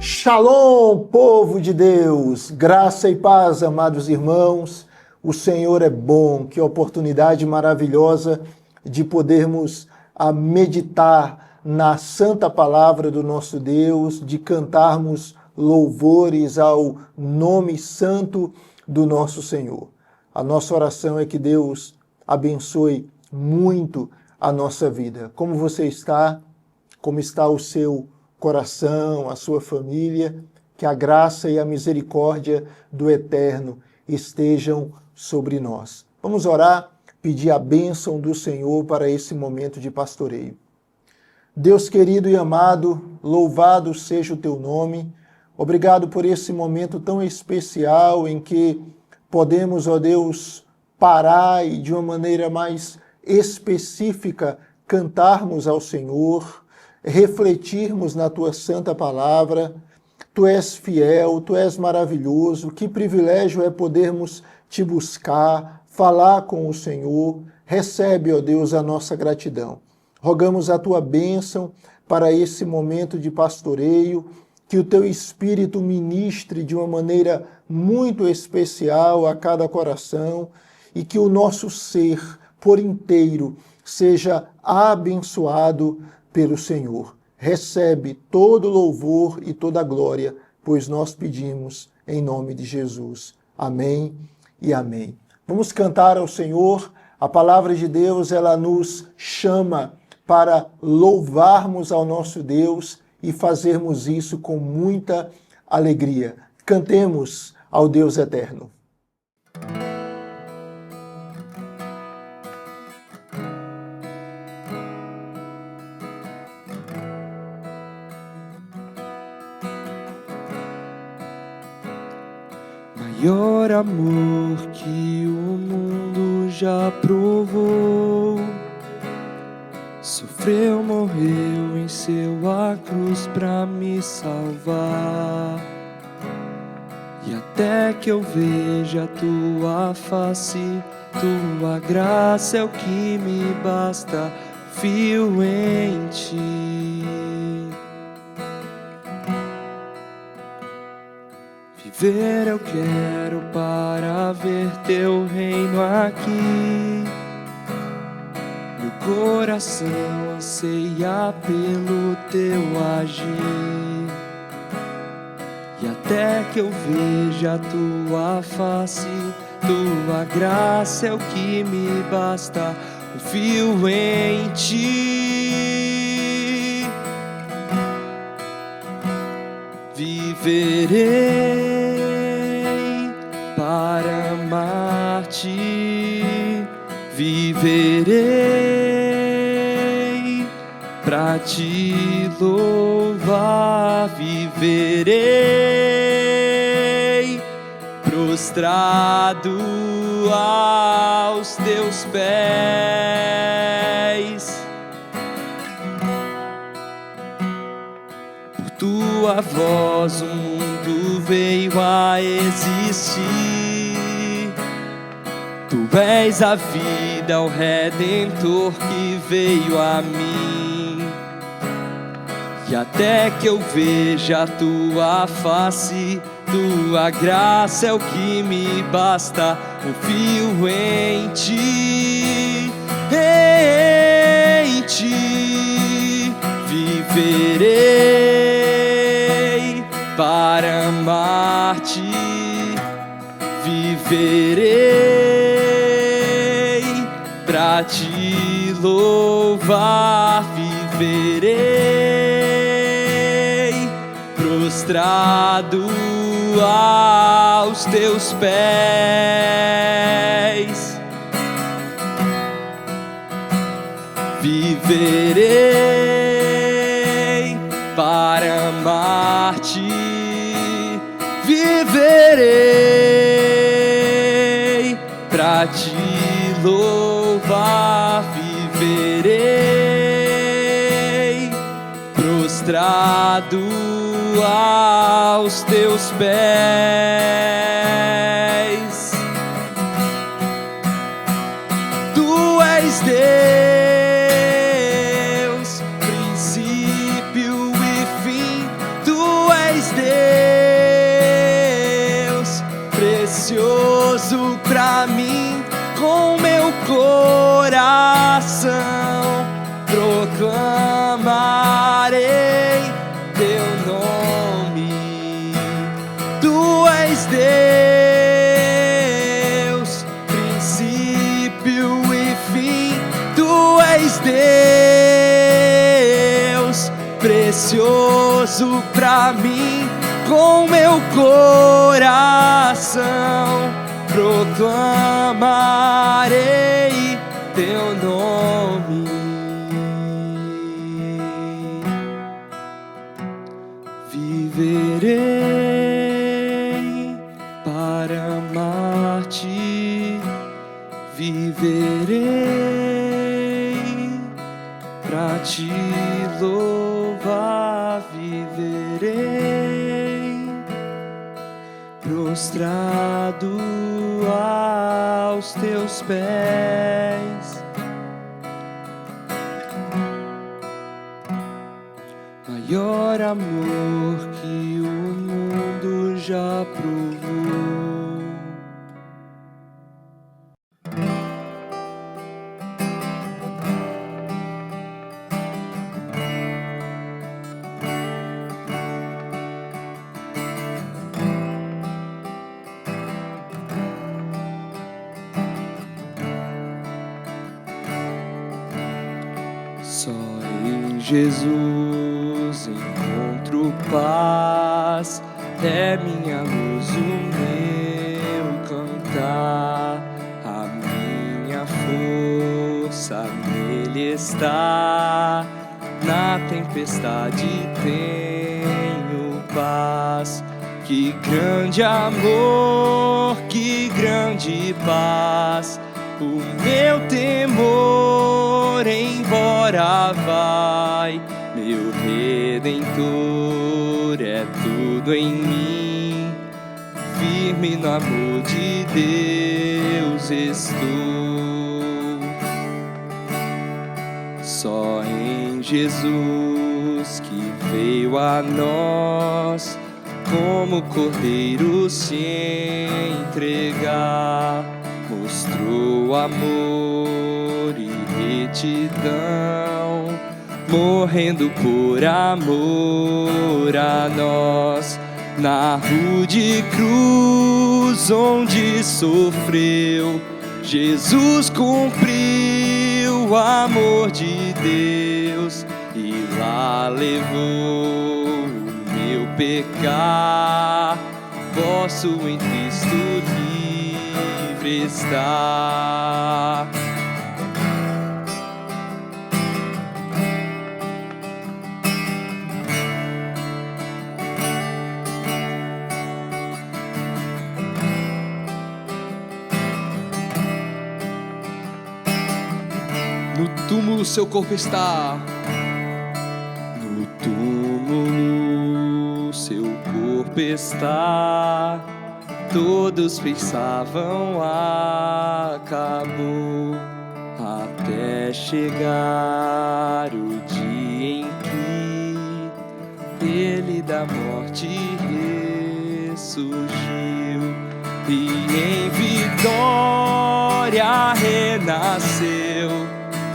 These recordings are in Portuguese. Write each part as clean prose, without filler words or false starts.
Shalom, povo de Deus, graça e paz, amados irmãos. O Senhor é bom, que oportunidade maravilhosa de podermos meditar na santa palavra do nosso Deus, de cantarmos louvores ao nome santo do nosso Senhor. A nossa oração é que Deus abençoe muito a nossa vida. Como você está? Como está o seu coração, a sua família? Que a graça e a misericórdia do Eterno estejam sobre nós. Vamos orar, pedir a bênção do Senhor para esse momento de pastoreio. Deus querido e amado, louvado seja o teu nome. Obrigado por esse momento tão especial em que podemos, ó Deus, parar e de uma maneira mais específica cantarmos ao Senhor, refletirmos na tua santa palavra. Tu és fiel, tu és maravilhoso. Que privilégio é podermos te buscar, falar com o Senhor. Recebe, ó Deus, a nossa gratidão. Rogamos a tua bênção para esse momento de pastoreio, que o teu Espírito ministre de uma maneira muito especial a cada coração e que o nosso ser por inteiro seja abençoado pelo Senhor. Recebe todo louvor e toda glória, pois nós pedimos em nome de Jesus. Amém e amém. Vamos cantar ao Senhor. A palavra de Deus, ela nos chama para louvarmos ao nosso Deus e fazermos isso com muita alegria. Cantemos ao Deus eterno. Maior amor que o mundo já provou, sofreu, morreu, venceu a cruz pra me salvar. E até que eu veja a tua face, tua graça é o que me basta, fio em ti. Viver eu quero para ver teu reino aqui. Meu coração anseia pelo teu agir. E até que eu veja a tua face, tua graça é o que me basta, confio em ti. Viverei para amar-te, viverei para te louvar, viverei prostrado aos teus pés. Por tua voz o mundo veio a existir. Tu és a vida, o Redentor que veio a mim. E até que eu veja a tua face, tua graça é o que me basta, confio em ti, em ti. Viverei para amar-te, viverei pra te louvar, viverei prostrado aos teus pés. Viverei para amar-te, viverei pra te louvar, viverei prostrado aos teus pés. Tu és Deus, proclamarei teu nome. Tu és Deus, princípio e fim. Tu és Deus, precioso pra mim. Com meu coração proclamarei teu nome. Viverei para amar-te, viverei para te louvar, viverei prostrado aos teus pés. Maior amor que o mundo já provou. Só em Jesus encontro paz, é minha luz, o meu cantar, a minha força nele está. Na tempestade tenho paz. Que grande amor, que grande paz. O meu temor embora vai, meu Redentor é tudo em mim. Firme no amor de Deus estou. Só em Jesus que veio a nós, como cordeiro se entregar. Mostrou amor e retidão, morrendo por amor a nós. Na rude cruz onde sofreu, Jesus cumpriu o amor de Deus e lá levou o meu pecar. Posso em Cristo livre estar. No túmulo seu corpo está. No túmulo seu corpo está. Todos pensavam acabou, até chegar o dia em que ele da morte ressurgiu e em vitória renasceu.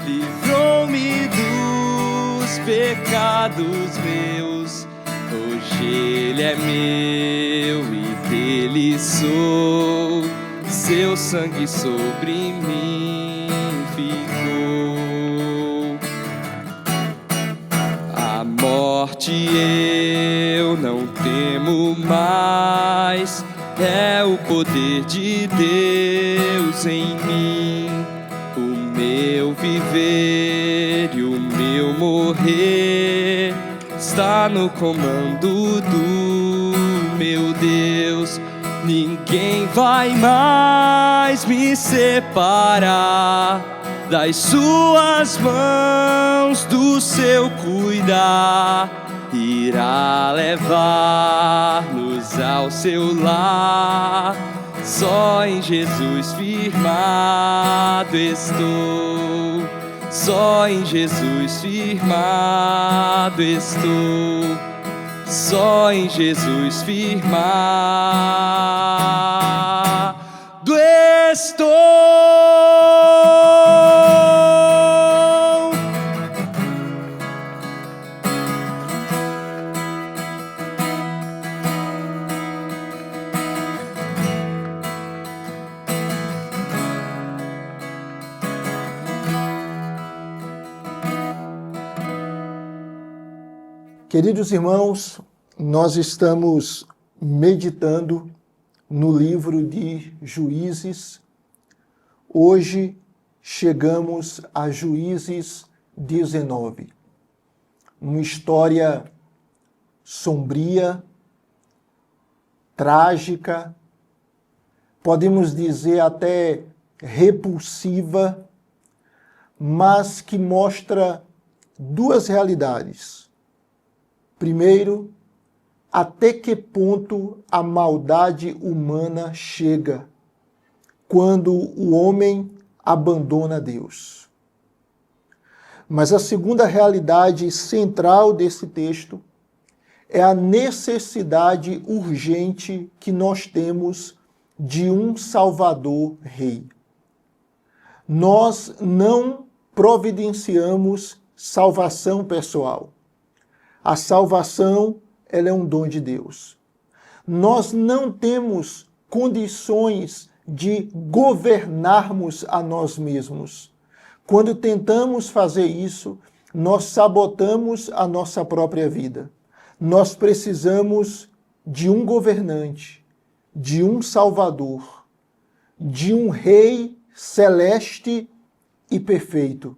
Livrou-me dos pecados meus. Hoje ele é meu e dele sou. Seu sangue sobre mim ficou. A morte eu não temo mais. É o poder de Deus em mim. O meu viver e o meu morrer está no comando do meu Deus. Ninguém vai mais me separar das suas mãos, do seu cuidar. Irá levar-nos ao seu lar. Só em Jesus firmado estou. Só em Jesus firmado estou. Só em Jesus firmado estou. Queridos irmãos, nós estamos meditando no livro de Juízes. Hoje chegamos a Juízes 19. Uma história sombria, trágica, podemos dizer até repulsiva, mas que mostra duas realidades. Primeiro, até que ponto a maldade humana chega quando o homem abandona Deus. Mas a segunda realidade central desse texto é a necessidade urgente que nós temos de um Salvador Rei. Nós não providenciamos salvação pessoal. A salvação, ela é um dom de Deus. Nós não temos condições de governarmos a nós mesmos. Quando tentamos fazer isso, nós sabotamos a nossa própria vida. Nós precisamos de um governante, de um Salvador, de um Rei celeste e perfeito.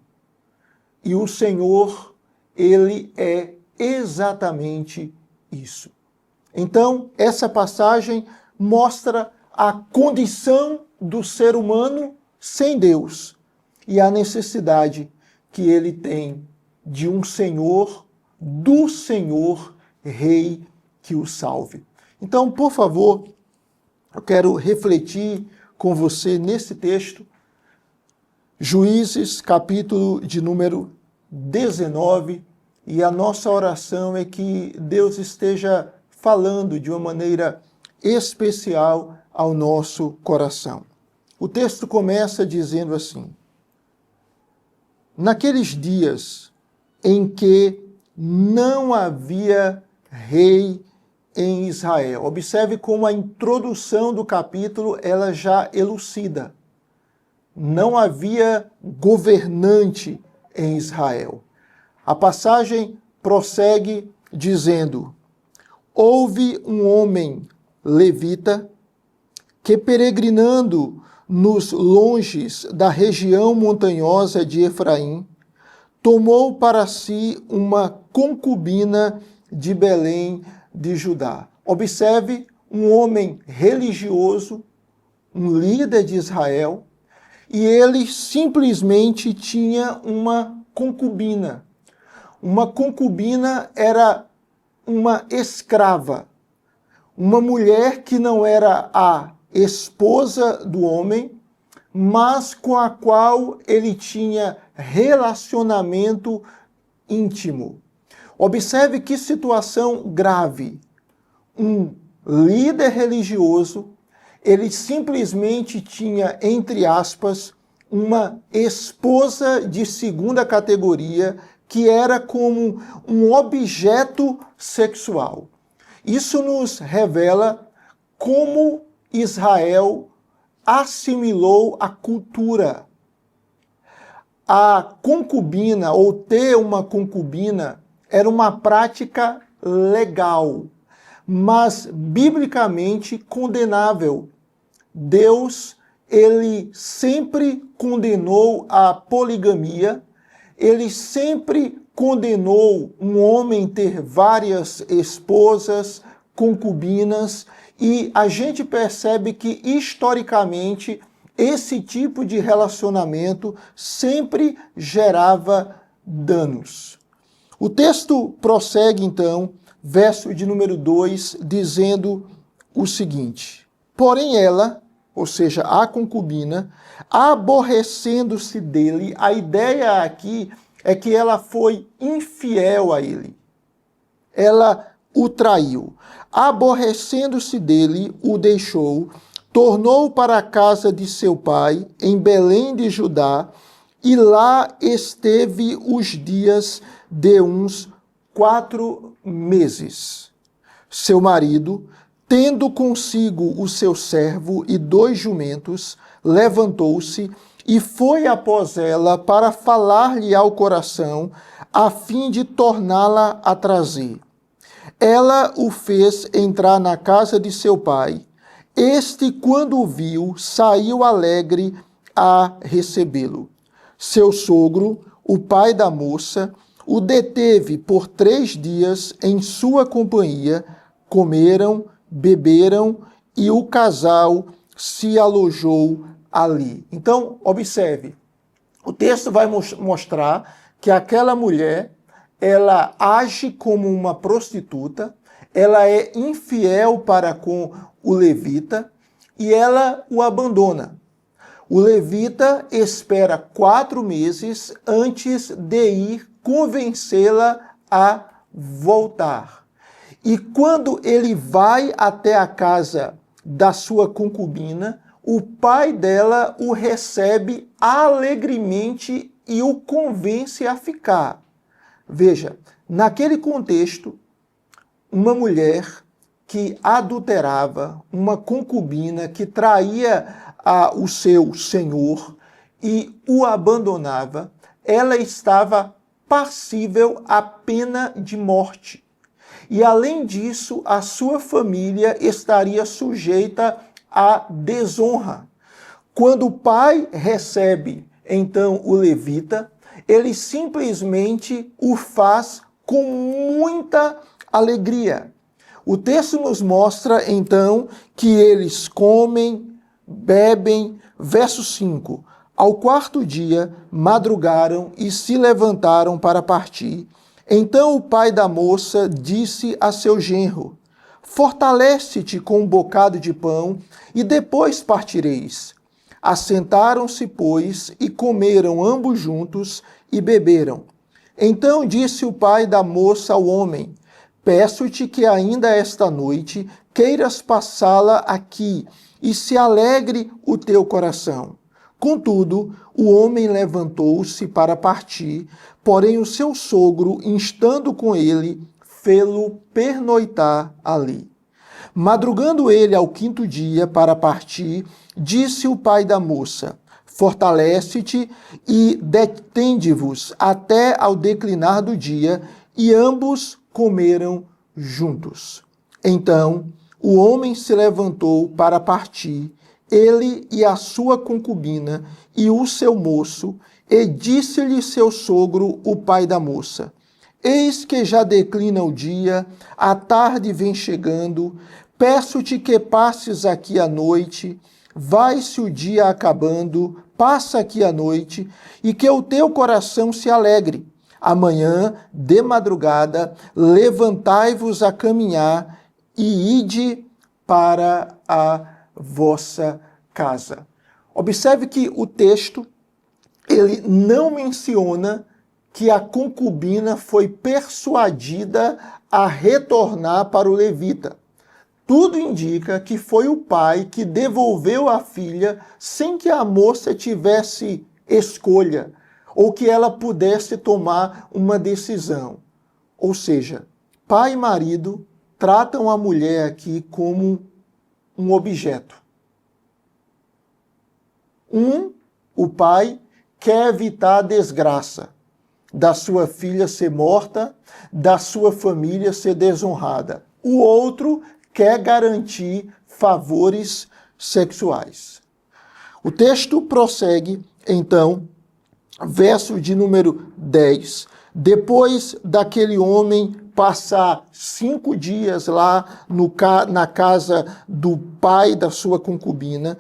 E o Senhor, Ele é exatamente isso. Então, essa passagem mostra a condição do ser humano sem Deus e a necessidade que ele tem de um Senhor, do Senhor Rei que o salve. Então, por favor, eu quero refletir com você nesse texto, Juízes, capítulo de número 19, e a nossa oração é que Deus esteja falando de uma maneira especial ao nosso coração. O texto começa dizendo assim: naqueles dias em que não havia rei em Israel. Observe como a introdução do capítulo ela já elucida. Não havia governante em Israel. A passagem prossegue dizendo: houve um homem levita que, peregrinando nos longes da região montanhosa de Efraim, tomou para si uma concubina de Belém de Judá. Observe um homem religioso, um líder de Israel, e ele simplesmente tinha uma concubina. Uma concubina era uma escrava, uma mulher que não era a esposa do homem, mas com a qual ele tinha relacionamento íntimo. Observe que situação grave. Um líder religioso, ele simplesmente tinha, entre aspas, uma esposa de segunda categoria que era como um objeto sexual. Isso nos revela como Israel assimilou a cultura. A concubina, ou ter uma concubina, era uma prática legal, mas biblicamente condenável. Deus, ele sempre condenou a poligamia, ele sempre condenou um homem ter várias esposas, concubinas, e a gente percebe que, historicamente, esse tipo de relacionamento sempre gerava danos. O texto prossegue, então, verso de número 2, dizendo o seguinte: porém ela, ou seja, a concubina, aborrecendo-se dele, a ideia aqui é que ela foi infiel a ele. Ela o traiu. Aborrecendo-se dele, o deixou, tornou para a casa de seu pai, em Belém de Judá, e lá esteve os dias de uns 4 meses. Seu marido, tendo consigo o seu servo e 2 jumentos, levantou-se e foi após ela para falar-lhe ao coração, a fim de torná-la a trazer. Ela o fez entrar na casa de seu pai. Este, quando o viu, saiu alegre a recebê-lo. Seu sogro, o pai da moça, o deteve por 3 dias em sua companhia, comeram, beberam e o casal se alojou ali. Então, observe, o texto vai mostrar que aquela mulher, ela age como uma prostituta, ela é infiel para com o levita e ela o abandona. O levita espera 4 meses antes de ir convencê-la a voltar. E quando ele vai até a casa da sua concubina, o pai dela o recebe alegremente e o convence a ficar. Veja, naquele contexto, uma mulher que adulterava, uma concubina que traía o seu senhor e o abandonava, ela estava passível à pena de morte. E além disso, a sua família estaria sujeita à desonra. Quando o pai recebe, então, o levita, ele simplesmente o faz com muita alegria. O texto nos mostra, então, que eles comem, bebem. Verso 5. Ao 4º dia, madrugaram e se levantaram para partir. Então o pai da moça disse a seu genro: fortalece-te com um bocado de pão e depois partireis. Assentaram-se, pois, e comeram ambos juntos e beberam. Então disse o pai da moça ao homem: peço-te que ainda esta noite queiras passá-la aqui, e se alegre o teu coração. Contudo, o homem levantou-se para partir, porém o seu sogro, instando com ele, fê-lo pernoitar ali. Madrugando ele ao 5º dia para partir, disse o pai da moça: fortalece-te e detende-vos até ao declinar do dia, e ambos comeram juntos. Então o homem se levantou para partir, ele e a sua concubina e o seu moço, e disse-lhe seu sogro, o pai da moça: eis que já declina o dia, a tarde vem chegando, peço-te que passes aqui a noite, vai-se o dia acabando, passa aqui a noite, e que o teu coração se alegre. Amanhã, de madrugada, levantai-vos a caminhar e ide para a vossa casa. Observe que o texto, ele não menciona que a concubina foi persuadida a retornar para o levita. Tudo indica que foi o pai que devolveu a filha sem que a moça tivesse escolha ou que ela pudesse tomar uma decisão. Ou seja, pai e marido tratam a mulher aqui como um objeto. O pai quer evitar a desgraça da sua filha ser morta, da sua família ser desonrada. O outro quer garantir favores sexuais. O texto prossegue, então, verso de número 10. Depois daquele homem passar 5 dias lá na casa do pai da sua concubina,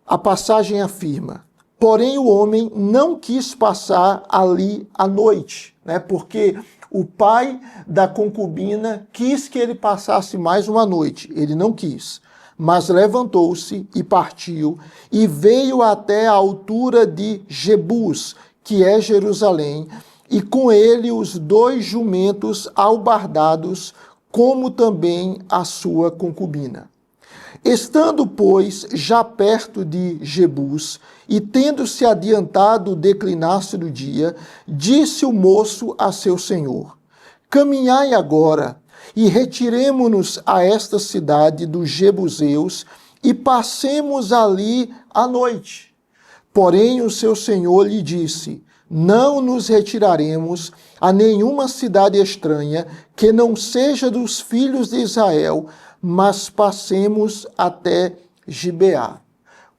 a passagem afirma: porém o homem não quis passar ali a noite, porque o pai da concubina quis que ele passasse mais uma noite. Ele não quis, mas levantou-se e partiu, e veio até a altura de Jebus, que é Jerusalém, e com ele os 2 jumentos albardados, como também a sua concubina. Estando, pois, já perto de Jebus, e tendo-se adiantado o declinar-se do dia, disse o moço a seu senhor: caminhai agora, e retiremo-nos a esta cidade dos Jebuseus, e passemos ali a noite. Porém o seu senhor lhe disse: não nos retiraremos a nenhuma cidade estranha que não seja dos filhos de Israel, mas passemos até Gibeá.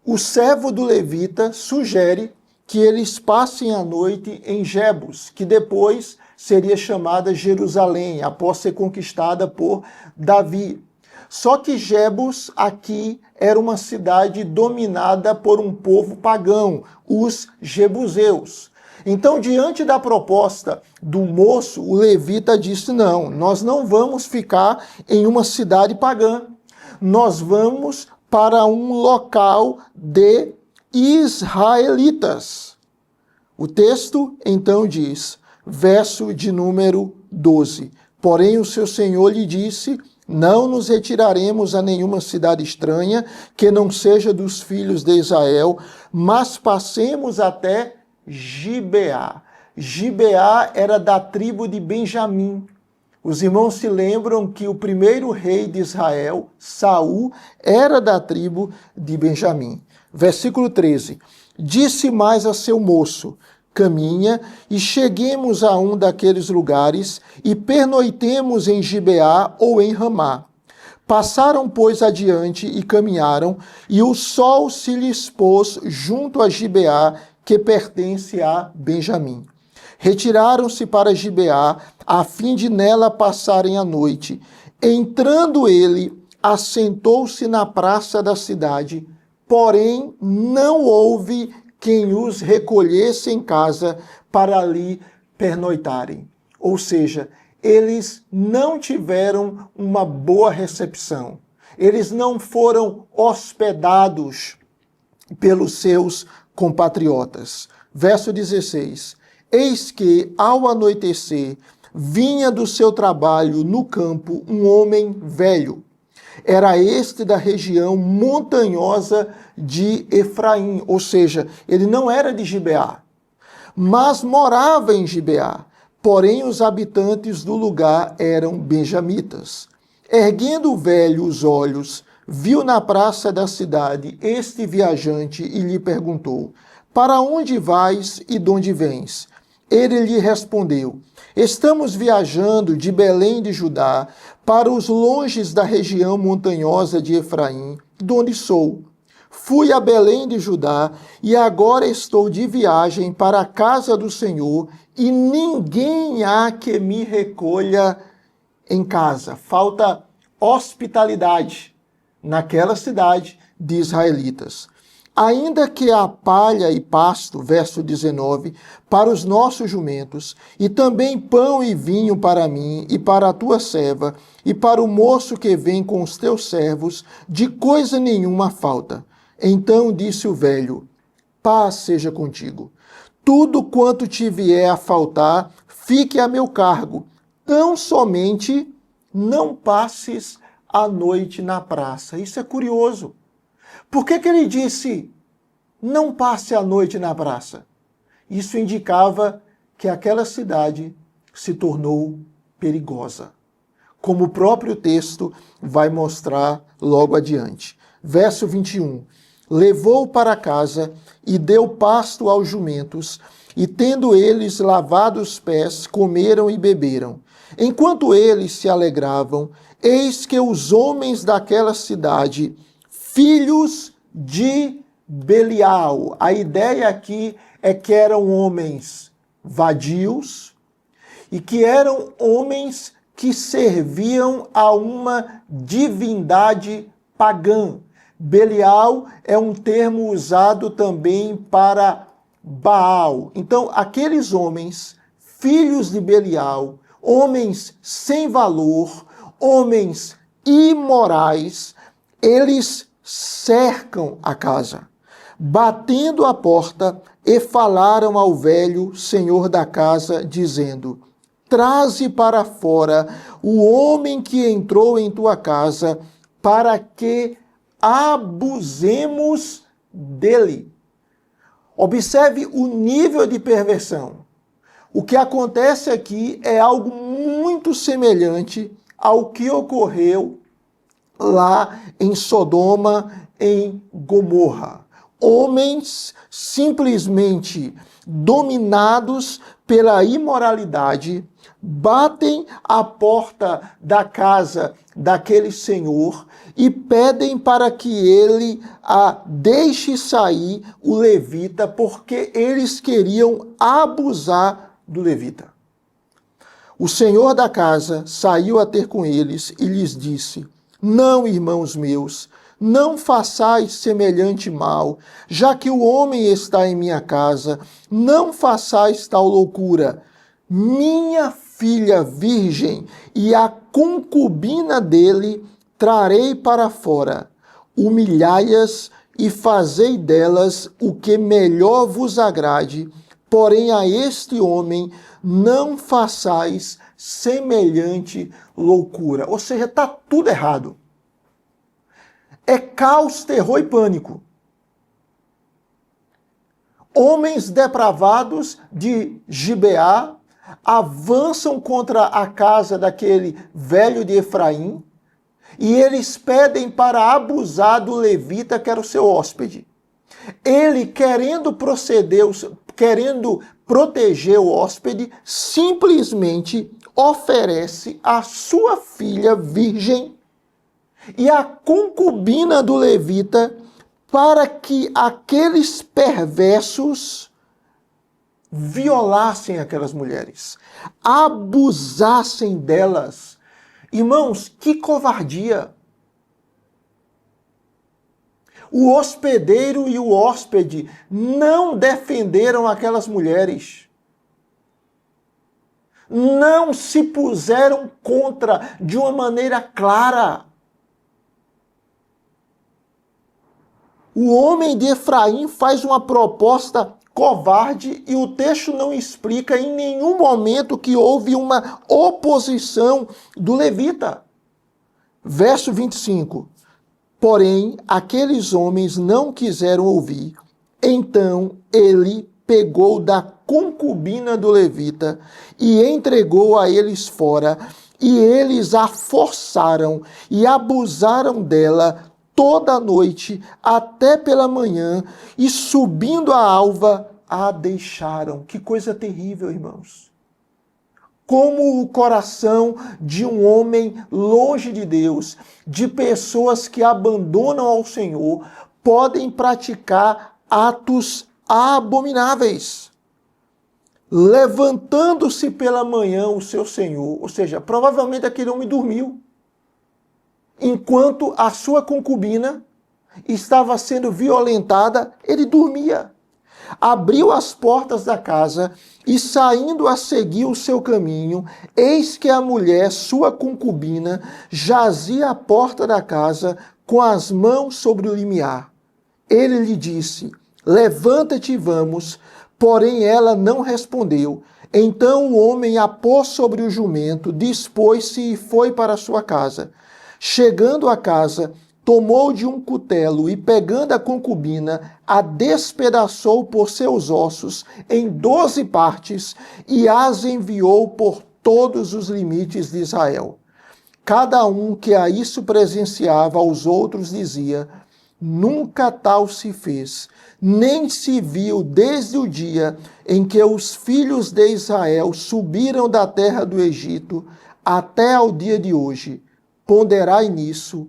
O servo do levita sugere que eles passem a noite em Jebus, que depois seria chamada Jerusalém, após ser conquistada por Davi. Só que Jebus aqui era uma cidade dominada por um povo pagão, os jebuseus. Então, diante da proposta do moço, o levita disse: não, nós não vamos ficar em uma cidade pagã. Nós vamos para um local de israelitas. O texto então diz, verso de número 12: porém o seu senhor lhe disse: não nos retiraremos a nenhuma cidade estranha que não seja dos filhos de Israel, mas passemos até Gibeá. Gibeá era da tribo de Benjamim. Os irmãos se lembram que o primeiro rei de Israel, Saul, era da tribo de Benjamim. Versículo 13. Disse mais a seu moço: caminha e cheguemos a um daqueles lugares e pernoitemos em Gibeá ou em Ramá. Passaram, pois, adiante e caminharam, e o sol se lhes pôs junto a Gibeá, que pertence a Benjamim. Retiraram-se para Gibeá, a fim de nela passarem a noite. Entrando ele, assentou-se na praça da cidade, porém não houve quem os recolhesse em casa para ali pernoitarem. Ou seja, eles não tiveram uma boa recepção. Eles não foram hospedados pelos seus compatriotas. Verso 16. Eis que, ao anoitecer, vinha do seu trabalho no campo um homem velho. Era este da região montanhosa de Efraim, ou seja, ele não era de Gibeá, mas morava em Gibeá. Porém, os habitantes do lugar eram benjamitas. Erguendo o velho os olhos, viu na praça da cidade este viajante e lhe perguntou: para onde vais e de onde vens? Ele lhe respondeu: estamos viajando de Belém de Judá para os longes da região montanhosa de Efraim, de onde sou. Fui a Belém de Judá e agora estou de viagem para a casa do Senhor e ninguém há que me recolha em casa. Falta hospitalidade naquela cidade de israelitas. Ainda que há palha e pasto, verso 19, para os nossos jumentos, e também pão e vinho para mim e para a tua serva, e para o moço que vem com os teus servos, de coisa nenhuma falta. Então disse o velho: paz seja contigo. Tudo quanto te vier a faltar, fique a meu cargo. Tão somente não passes a noite na praça. Isso é curioso. Por que ele disse, não passe a noite na praça? Isso indicava que aquela cidade se tornou perigosa, como o próprio texto vai mostrar logo adiante. Verso 21. Levou para casa e deu pasto aos jumentos, e tendo eles lavado os pés, comeram e beberam. Enquanto eles se alegravam, eis que os homens daquela cidade, filhos de Belial. A ideia aqui é que eram homens vadios e que eram homens que serviam a uma divindade pagã. Belial é um termo usado também para Baal. Então, aqueles homens, filhos de Belial, homens sem valor, homens imorais, eles cercam a casa, batendo a porta, e falaram ao velho senhor da casa, dizendo: traze para fora o homem que entrou em tua casa, para que abusemos dele. Observe o nível de perversão. O que acontece aqui é algo muito semelhante ao que ocorreu lá em Sodoma, em Gomorra. homens simplesmente dominados pela imoralidade, batem à porta da casa daquele senhor e pedem para que ele deixe sair o levita, porque eles queriam abusar do levita. O senhor da casa saiu a ter com eles e lhes disse: não, irmãos meus, não façais semelhante mal, já que o homem está em minha casa, não façais tal loucura. Minha filha virgem e a concubina dele trarei para fora. Humilhai-as e fazei delas o que melhor vos agrade, porém a este homem não façais semelhante loucura. Ou seja, está tudo errado. É caos, terror e pânico. Homens depravados de Gibeá avançam contra a casa daquele velho de Efraim e eles pedem para abusar do levita, que era o seu hóspede. Ele, querendo proteger o hóspede, simplesmente oferece a sua filha virgem e a concubina do levita para que aqueles perversos violassem aquelas mulheres, abusassem delas. Irmãos, que covardia! O hospedeiro e o hóspede não defenderam aquelas mulheres. Não se puseram contra de uma maneira clara. O homem de Efraim faz uma proposta covarde e o texto não explica em nenhum momento que houve uma oposição do levita. Verso 25. Porém, aqueles homens não quiseram ouvir. Então ele pegou da concubina do levita e entregou a eles fora, e eles a forçaram e abusaram dela toda a noite até pela manhã, e subindo a alva, a deixaram. Que coisa terrível, irmãos. Como o coração de um homem longe de Deus, de pessoas que abandonam ao Senhor, podem praticar atos abomináveis. Levantando-se pela manhã o seu senhor, ou seja, provavelmente aquele homem dormiu, enquanto a sua concubina estava sendo violentada, ele dormia. Abriu as portas da casa e, saindo a seguir o seu caminho, eis que a mulher, sua concubina, jazia à porta da casa com as mãos sobre o limiar. Ele lhe disse: levanta-te e vamos. Porém ela não respondeu. Então o homem a pôs sobre o jumento, dispôs-se e foi para sua casa. Chegando à casa, tomou de um cutelo e, pegando a concubina, a despedaçou por seus ossos em 12 partes e as enviou por todos os limites de Israel. Cada um que a isso presenciava aos outros dizia: nunca tal se fez, nem se viu desde o dia em que os filhos de Israel subiram da terra do Egito até ao dia de hoje. Ponderai nisso,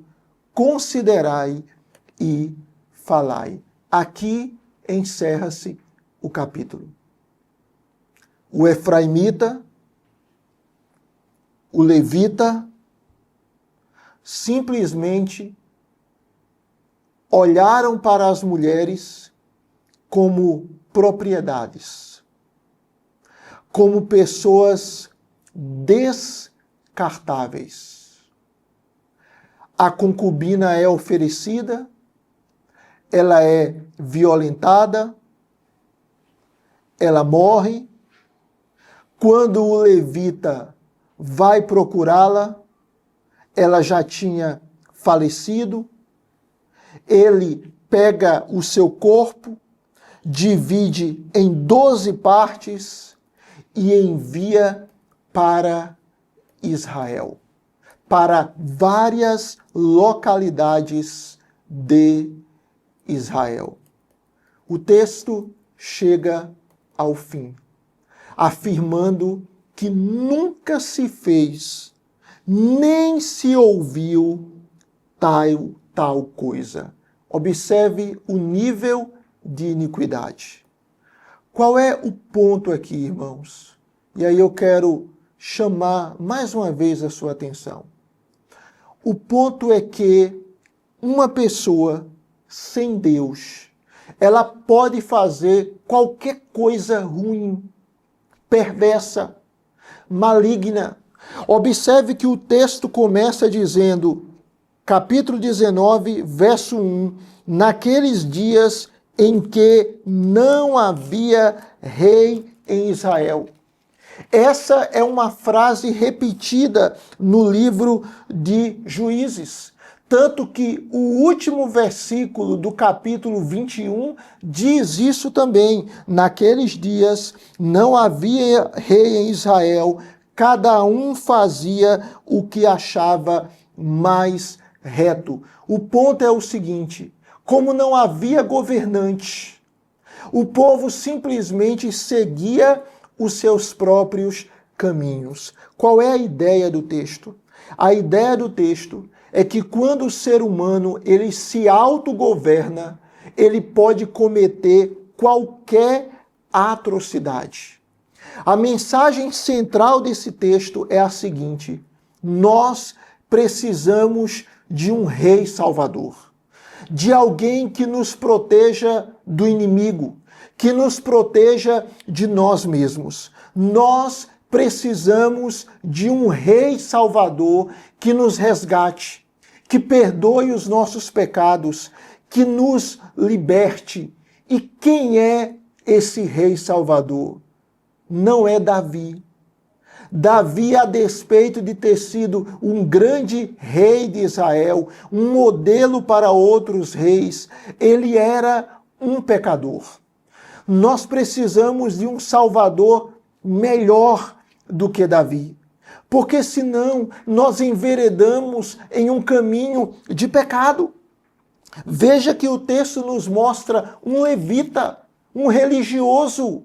considerai e falai. Aqui encerra-se o capítulo. O efraimita, o levita, simplesmente olharam para as mulheres como propriedades, como pessoas descartáveis. A concubina é oferecida, ela é violentada, ela morre. Quando o levita vai procurá-la, ela já tinha falecido. Ele pega o seu corpo, divide em 12 partes e envia para Israel, para várias localidades de Israel. o texto chega ao fim, afirmando que nunca se fez, nem se ouviu tal coisa. Observe o nível de iniquidade. Qual é o ponto aqui, irmãos? E aí eu quero chamar mais uma vez a sua atenção. O ponto é que uma pessoa sem Deus, ela pode fazer qualquer coisa ruim, perversa, maligna. Observe que o texto começa dizendo, capítulo 19, verso 1, naqueles dias em que não havia rei em Israel. Essa é uma frase repetida no livro de Juízes. Tanto que o último versículo do capítulo 21 diz isso também. Naqueles dias não havia rei em Israel, cada um fazia o que achava mais reto. O ponto é o seguinte: como não havia governante, o povo simplesmente seguia os seus próprios caminhos. Qual é a ideia do texto? A ideia do texto é que quando o ser humano ele se autogoverna, ele pode cometer qualquer atrocidade. A mensagem central desse texto é a seguinte: nós precisamos de um rei salvador, de alguém que nos proteja do inimigo, que nos proteja de nós mesmos. Nós precisamos de um rei salvador que nos resgate, que perdoe os nossos pecados, que nos liberte. E quem é esse rei salvador? Não é Davi. Davi, a despeito de ter sido um grande rei de Israel, um modelo para outros reis, ele era um pecador. Nós precisamos de um Salvador melhor do que Davi, porque senão nós enveredamos em um caminho de pecado. Veja que o texto nos mostra um levita, um religioso,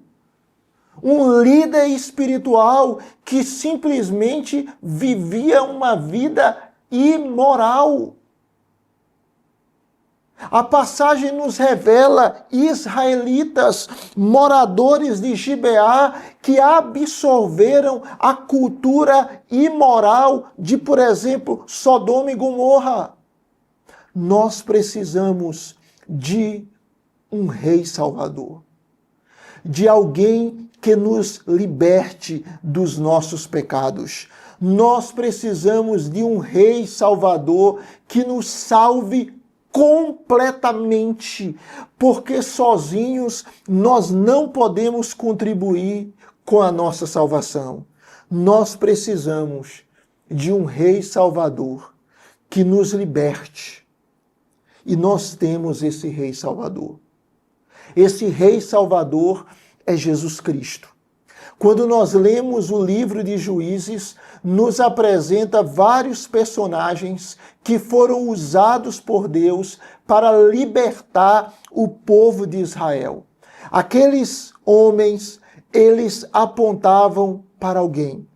um líder espiritual que simplesmente vivia uma vida imoral. A passagem nos revela israelitas, moradores de Gibeá, que absorveram a cultura imoral de, por exemplo, Sodoma e Gomorra. Nós precisamos de um rei salvador, de alguém que nos liberte dos nossos pecados. Nós precisamos de um rei salvador que nos salve completamente, porque sozinhos nós não podemos contribuir com a nossa salvação. Nós precisamos de um rei salvador que nos liberte. E nós temos esse rei salvador. Esse rei salvador é Jesus Cristo. Quando nós lemos o livro de Juízes, nos apresenta vários personagens que foram usados por Deus para libertar o povo de Israel. Aqueles homens, eles apontavam para alguém.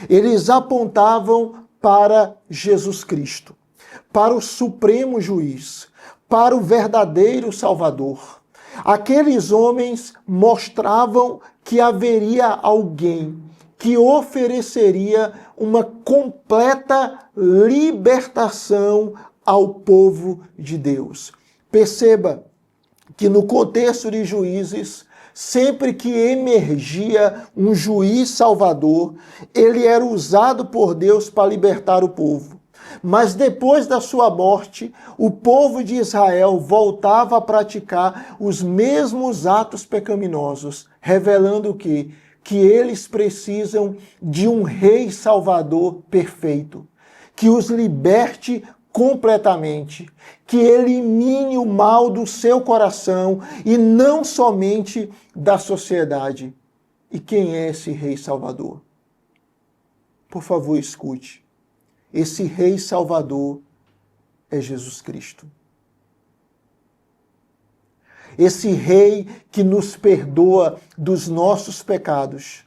Eles apontavam para Jesus Cristo, para o supremo juiz, para o verdadeiro Salvador. Aqueles homens mostravam que haveria alguém que ofereceria uma completa libertação ao povo de Deus. Perceba que no contexto de Juízes, sempre que emergia um juiz salvador, ele era usado por Deus para libertar o povo. Mas depois da sua morte, o povo de Israel voltava a praticar os mesmos atos pecaminosos, revelando que eles precisam de um rei salvador perfeito, que os liberte completamente, que elimine o mal do seu coração e não somente da sociedade. E quem é esse rei salvador? Por favor, escute. Esse rei salvador é Jesus Cristo. Esse Rei que nos perdoa dos nossos pecados,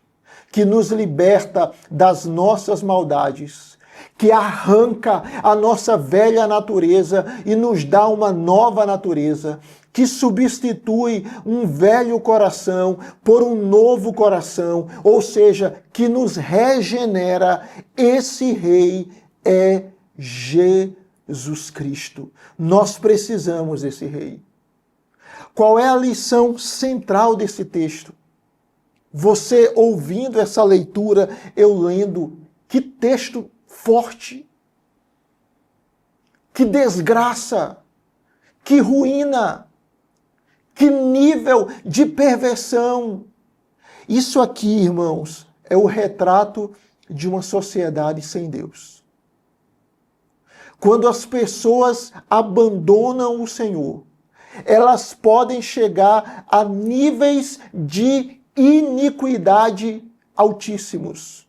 que nos liberta das nossas maldades, que arranca a nossa velha natureza e nos dá uma nova natureza, que substitui um velho coração por um novo coração, ou seja, que nos regenera. Esse Rei é Jesus Cristo. Nós precisamos desse Rei. Qual é a lição central desse texto? Você ouvindo essa leitura, eu lendo, que texto forte, que desgraça, que ruína, que nível de perversão. Isso aqui, irmãos, é o retrato de uma sociedade sem Deus. Quando as pessoas abandonam o Senhor, elas podem chegar a níveis de iniquidade altíssimos.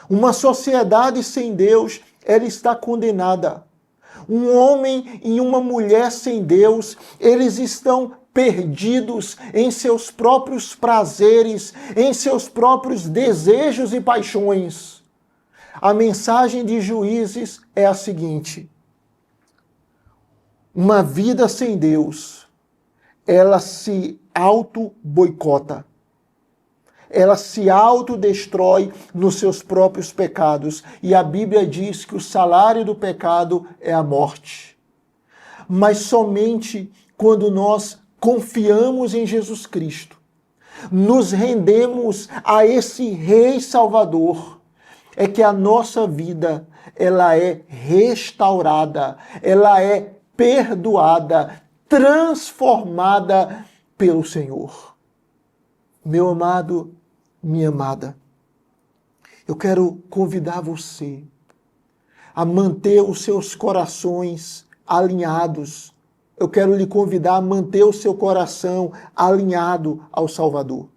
Uma sociedade sem Deus, ela está condenada. Um homem e uma mulher sem Deus, eles estão perdidos em seus próprios prazeres, em seus próprios desejos e paixões. A mensagem de Juízes é a seguinte: uma vida sem Deus, ela se auto-boicota. Ela se autodestrói nos seus próprios pecados. E a Bíblia diz que o salário do pecado é a morte. Mas somente quando nós confiamos em Jesus Cristo, nos rendemos a esse Rei Salvador, é que a nossa vida, ela é restaurada, ela é perdoada, transformada pelo Senhor. Meu amado, minha amada, eu quero convidar você a manter os seus corações alinhados. Eu quero lhe convidar a manter o seu coração alinhado ao Salvador.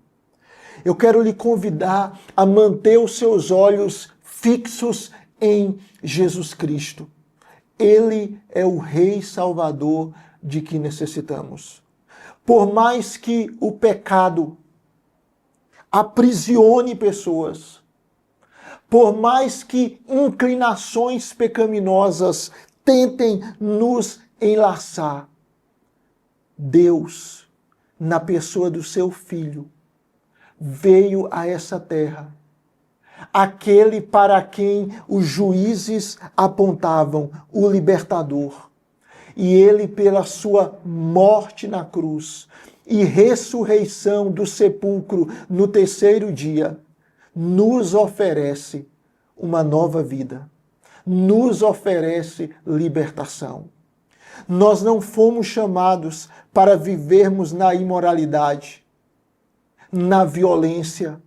Eu quero lhe convidar a manter os seus olhos fixos em Jesus Cristo. Ele é o Rei Salvador de que necessitamos. Por mais que o pecado aprisione pessoas, por mais que inclinações pecaminosas tentem nos enlaçar, Deus, na pessoa do seu Filho, veio a essa terra, aquele para quem os juízes apontavam, o libertador. E ele, pela sua morte na cruz e ressurreição do sepulcro no terceiro dia, nos oferece uma nova vida, nos oferece libertação. Nós não fomos chamados para vivermos na imoralidade, na violência,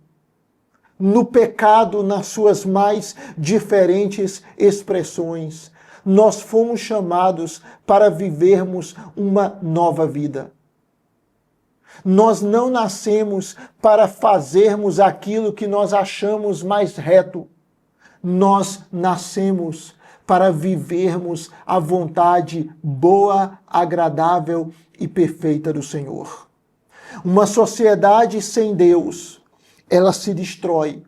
no pecado nas suas mais diferentes expressões. Nós fomos chamados para vivermos uma nova vida. Nós não nascemos para fazermos aquilo que nós achamos mais reto. Nós nascemos para vivermos a vontade boa, agradável e perfeita do Senhor. Uma sociedade sem Deus, ela se destrói.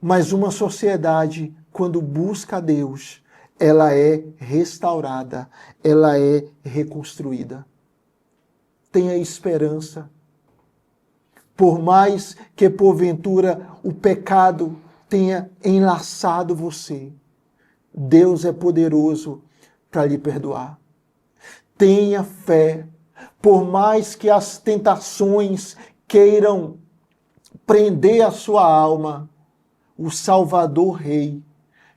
Mas uma sociedade, quando busca a Deus, ela é restaurada, ela é reconstruída. Tenha esperança. Por mais que porventura o pecado tenha enlaçado você, Deus é poderoso para lhe perdoar. Tenha fé. Por mais que as tentações queiram prender a sua alma, o Salvador Rei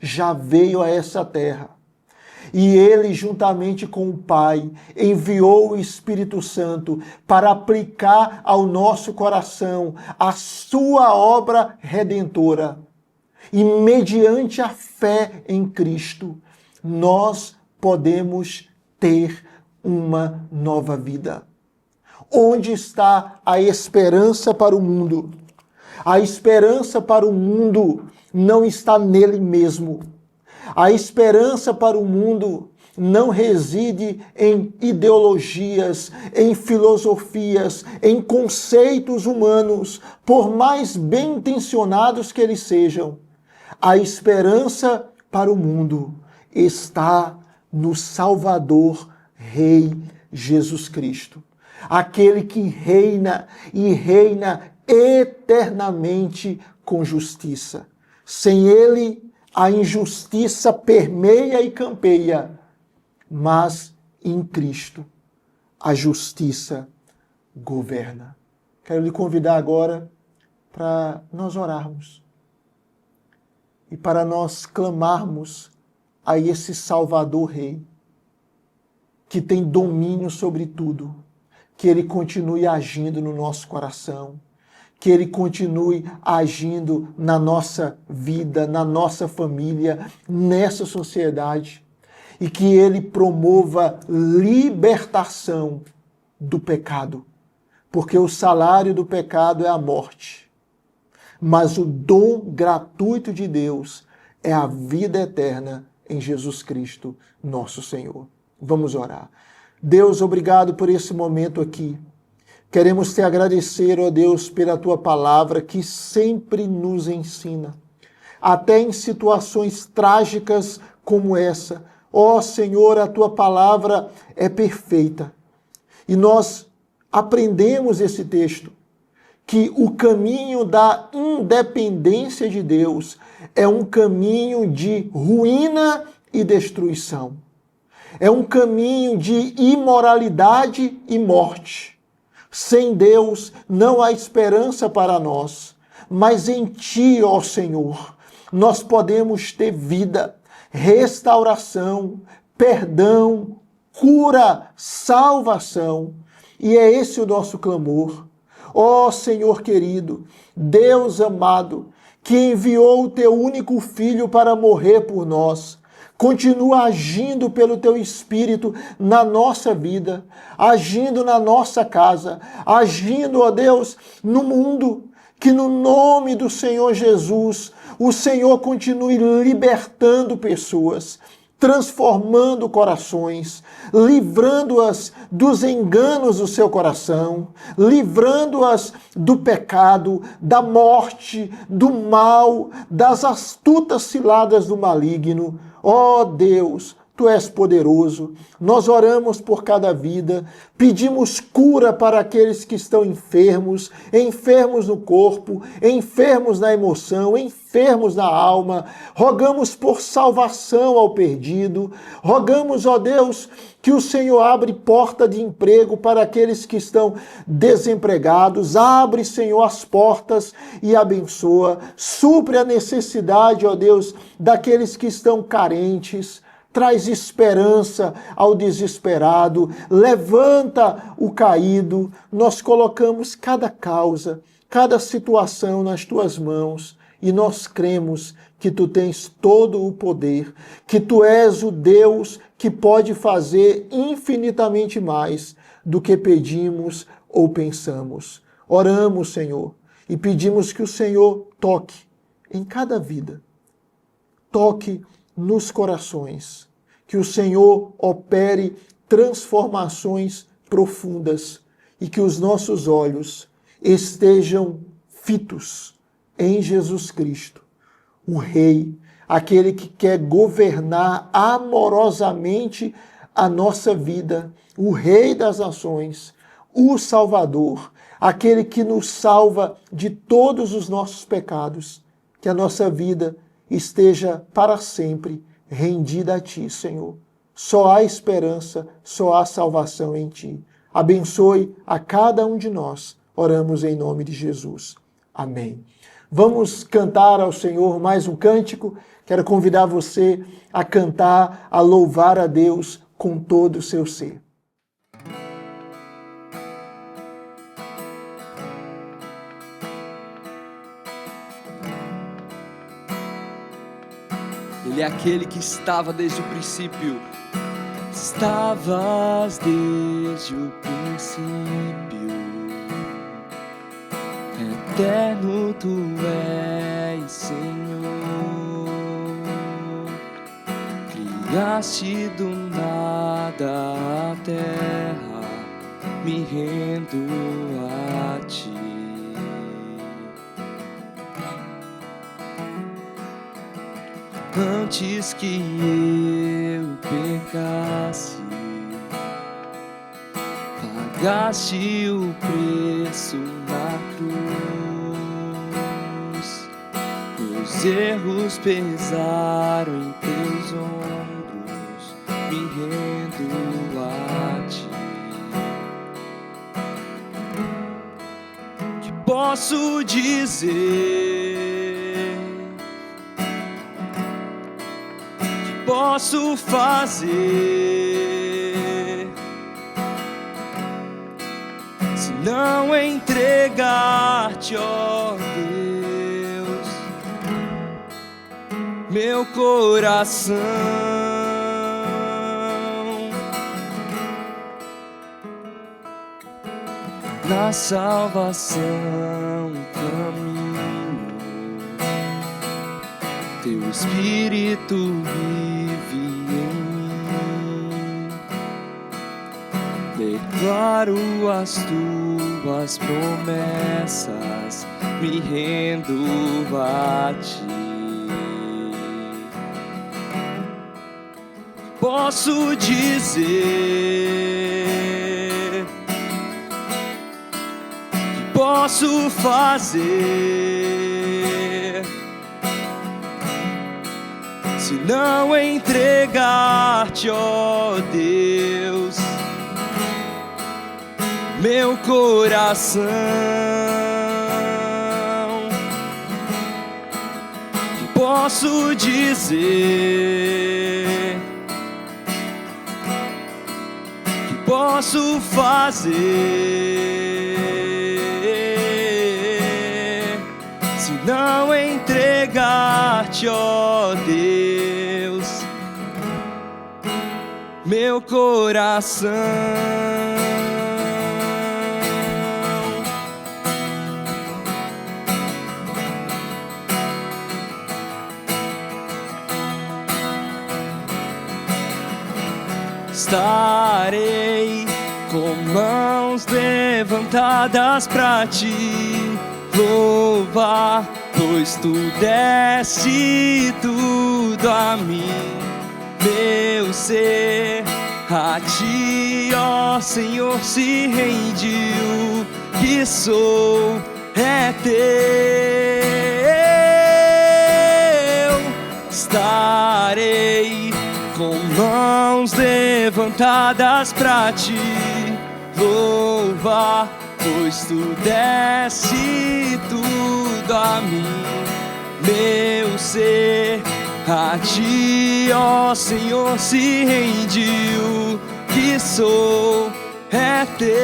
já veio a essa terra. E ele, juntamente com o Pai, enviou o Espírito Santo para aplicar ao nosso coração a sua obra redentora. E mediante a fé em Cristo, nós podemos ter uma nova vida. Onde está a esperança para o mundo? A esperança para o mundo não está nele mesmo. A esperança para o mundo não reside em ideologias, em filosofias, em conceitos humanos, por mais bem intencionados que eles sejam. A esperança para o mundo está no Salvador, Rei Jesus Cristo. Aquele que reina e reina eternamente com justiça. Sem ele, a injustiça permeia e campeia, mas em Cristo a justiça governa. Quero lhe convidar agora para nós orarmos e para nós clamarmos a esse Salvador Rei, que tem domínio sobre tudo, que ele continue agindo no nosso coração, que ele continue agindo na nossa vida, na nossa família, nessa sociedade, e que ele promova libertação do pecado, porque o salário do pecado é a morte, mas o dom gratuito de Deus é a vida eterna em Jesus Cristo, nosso Senhor. Vamos orar. Deus, obrigado por esse momento aqui. Queremos te agradecer, ó Deus, pela tua palavra que sempre nos ensina, até em situações trágicas como essa. Ó Senhor, a tua palavra é perfeita. E nós aprendemos esse texto, que o caminho da independência de Deus é um caminho de ruína e destruição. É um caminho de imoralidade e morte. Sem Deus não há esperança para nós, mas em Ti, ó Senhor, nós podemos ter vida, restauração, perdão, cura, salvação. E é esse o nosso clamor. Ó Senhor querido, Deus amado, que enviou o Teu único Filho para morrer por nós, continua agindo pelo Teu Espírito na nossa vida, agindo na nossa casa, agindo, ó Deus, no mundo, que no nome do Senhor Jesus, o Senhor continue libertando pessoas, transformando corações, livrando-as dos enganos do seu coração, livrando-as do pecado, da morte, do mal, das astutas ciladas do maligno. Ó Deus, Tu és poderoso. Nós oramos por cada vida, pedimos cura para aqueles que estão enfermos, enfermos no corpo, enfermos na emoção, enfermos na alma. Rogamos por salvação ao perdido. Rogamos, ó Deus, que o Senhor abre porta de emprego para aqueles que estão desempregados. Abre, Senhor, as portas e abençoa. Supre a necessidade, ó Deus, daqueles que estão carentes. Traz esperança ao desesperado, levanta o caído. Nós colocamos cada causa, cada situação nas Tuas mãos e nós cremos que Tu tens todo o poder, que Tu és o Deus que pode fazer infinitamente mais do que pedimos ou pensamos. Oramos, Senhor, e pedimos que o Senhor toque em cada vida, toque nos corações, que o Senhor opere transformações profundas e que os nossos olhos estejam fitos em Jesus Cristo, o Rei, aquele que quer governar amorosamente a nossa vida, o Rei das nações, o Salvador, aquele que nos salva de todos os nossos pecados, que a nossa vida esteja para sempre rendida a Ti, Senhor. Só há esperança, só há salvação em Ti. Abençoe a cada um de nós. Oramos em nome de Jesus. Amém. Vamos cantar ao Senhor mais um cântico. Quero convidar você a cantar, a louvar a Deus com todo o seu ser. Ele é aquele que estava desde o princípio. Estavas desde o princípio. Eterno Tu és, Senhor. Criaste do nada da terra, me rendo a ti. Antes que eu pecasse, pagaste o preço na cruz. Meus erros pesaram em teus ombros, me rendo a ti. Que posso dizer? Que posso fazer? Se não entregar-te, ó Deus, meu coração. Na salvação caminho, teu Espírito vive em mim. Declaro as tuas promessas, me rendo a ti. Posso dizer, que posso fazer, se não entregar-te, ó Deus, meu coração. Que posso dizer, que posso fazer, se não entregar-te, ó Deus, meu coração. Estarei com mãos levantadas pra te louvar, pois tu deste tudo a mim, meu ser. A ti, ó Senhor, se rendiu, que sou é teu. Estarei com mãos levantadas pra te louvar, pois tu deste tudo a mim, meu ser. A ti, ó Senhor, se rendiu, que sou é teu.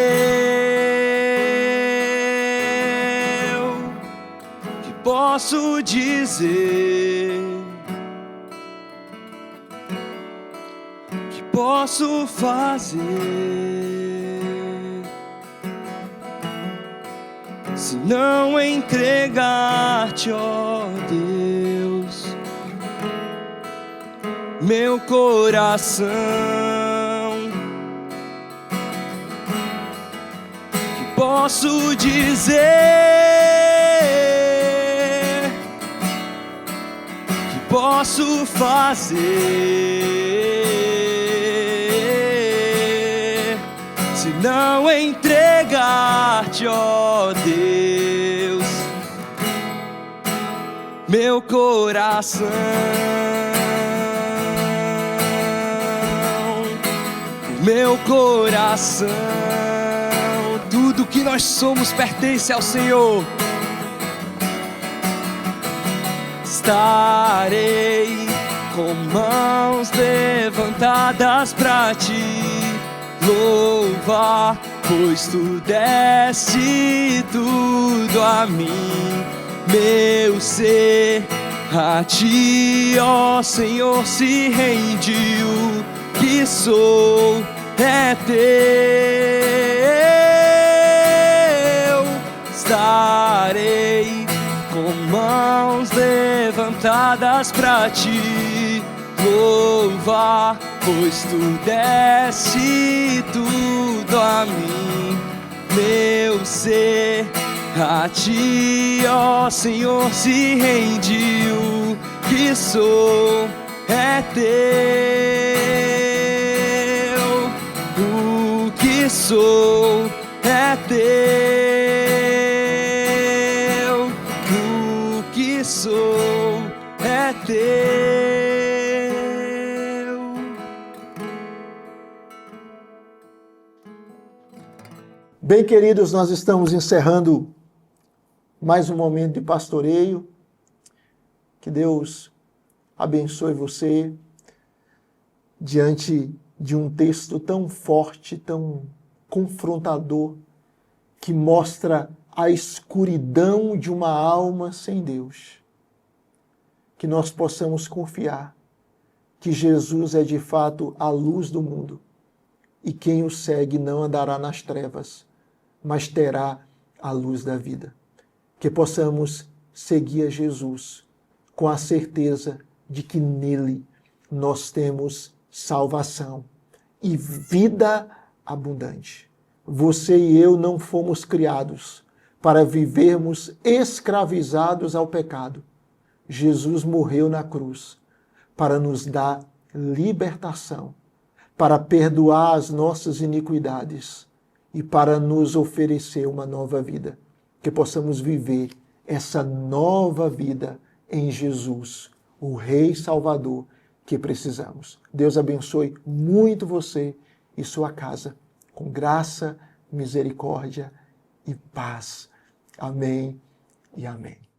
Que posso dizer, que posso fazer, se não entregar-te, ó Deus, meu coração. Que posso dizer, que posso fazer, se não entregar-te, ó Deus, meu coração. Meu coração, tudo que nós somos pertence ao Senhor. Estarei com mãos levantadas pra te louvar, pois tu deste tudo a mim, meu ser. A ti, ó Senhor, se rendiu, que sou é teu. Estarei com mãos levantadas pra te louvar, pois tu deste tudo a mim, meu ser a ti, ó Senhor, se rende. O que sou é teu, o que sou é teu, o que sou é teu. Bem, queridos, nós estamos encerrando mais um momento de pastoreio. Que Deus abençoe você diante de um texto tão forte, tão confrontador, que mostra a escuridão de uma alma sem Deus. Que nós possamos confiar que Jesus é de fato a luz do mundo e quem o segue não andará nas trevas, mas terá a luz da vida. Que possamos seguir a Jesus com a certeza de que nele nós temos salvação e vida abundante. Você e eu não fomos criados para vivermos escravizados ao pecado. Jesus morreu na cruz para nos dar libertação, para perdoar as nossas iniquidades e para nos oferecer uma nova vida. Que possamos viver essa nova vida em Jesus, o Rei Salvador que precisamos. Deus abençoe muito você e sua casa, com graça, misericórdia e paz. Amém e amém.